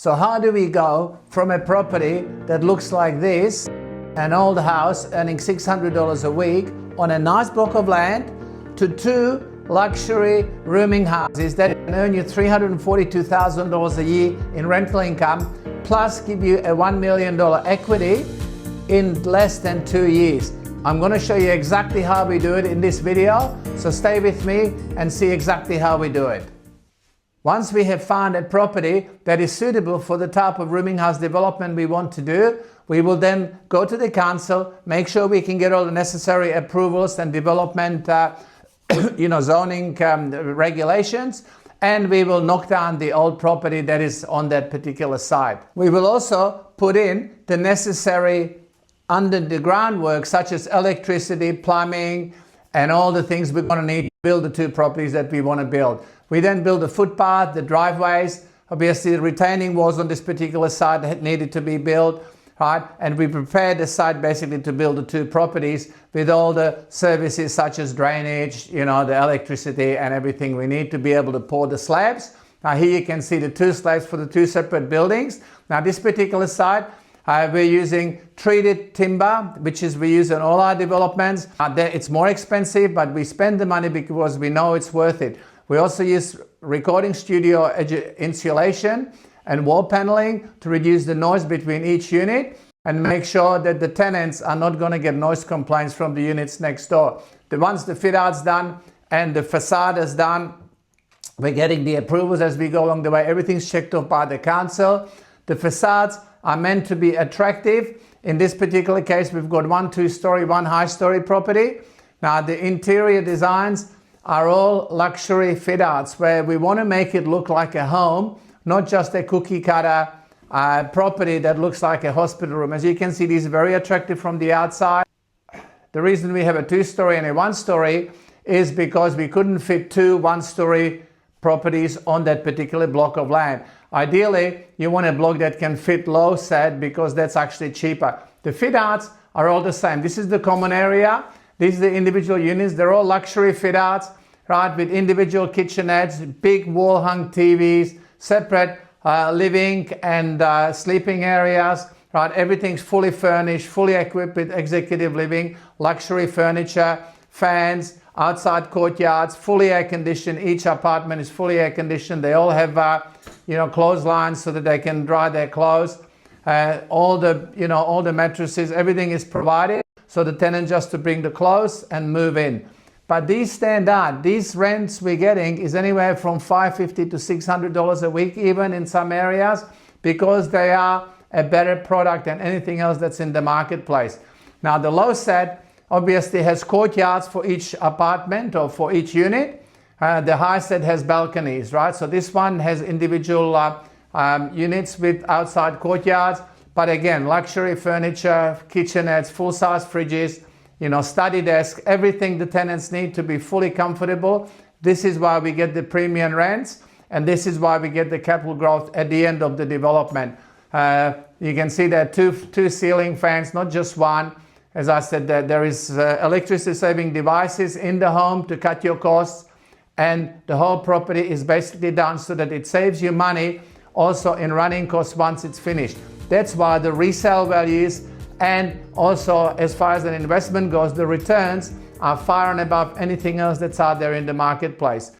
So how do we go from a property that looks like this, an old house earning $600 a week on a nice block of land, to two luxury rooming houses that can earn you $342,000 a year in rental income, plus give you a $1 million equity in less than 2 years? I'm going to show you exactly how we do it in this video, so stay with me and see exactly how we do it. Once we have found a property that is suitable for the type of rooming house development we want to do, we will then go to the council, make sure we can get all the necessary approvals and development zoning regulations, and we will knock down the old property that is on that particular site. We will also put in the necessary under the groundwork, such as electricity, plumbing, and all the things we're going to need to build the two properties that we want to build. We then build the footpath, the driveways, obviously the retaining walls on this particular site that needed to be built, right? And we prepared the site basically to build the two properties with all the services such as drainage, the electricity and everything we need to be able to pour the slabs. Now here you can see the two slabs for the two separate buildings. Now this particular site, we're using treated timber, which is we use in all our developments. It's more expensive, but we spend the money because we know it's worth it. We also use recording studio insulation and wall paneling to reduce the noise between each unit and make sure that the tenants are not going to get noise complaints from the units next door. Once the fit out's done and the facade is done, we're getting the approvals as we go along the way. Everything's checked off by the council. The facades are meant to be attractive. In this particular case, we've got one two-story, one high-story property. Now, the interior designs are all luxury fit-outs where we want to make it look like a home, not just a cookie-cutter property that looks like a hospital room. As you can see, these are very attractive from the outside. The reason we have a two-story and a one-story is because we couldn't fit two one-story properties on that particular block of land. Ideally, you want a block that can fit low set because that's actually cheaper. The fit-outs are all the same. This is the common area. These are the individual units. They're all luxury fit-outs, right, with individual kitchenettes, big wall-hung TVs, separate living and sleeping areas, right? Everything's fully furnished, fully equipped with executive living, luxury furniture, fans, outside courtyards, fully air-conditioned. Each apartment is fully air-conditioned. They all have clotheslines so that they can dry their clothes. All the mattresses, everything is provided. So the tenant just to bring the clothes and move in. But these stand out. These rents we're getting is anywhere from $550 to $600 a week, even in some areas, because they are a better product than anything else that's in the marketplace. Now the low set obviously has courtyards for each apartment or for each unit. The high set has balconies, right? So this one has individual units with outside courtyards. But again, luxury furniture, kitchenettes, full-size fridges, study desk, everything the tenants need to be fully comfortable. This is why we get the premium rents, and this is why we get the capital growth at the end of the development. You can see there are two ceiling fans, not just one. As I said, there is electricity-saving devices in the home to cut your costs, and the whole property is basically done so that it saves you money also in running costs once it's finished. That's why the resale values and also as far as an investment goes, the returns are far and above anything else that's out there in the marketplace.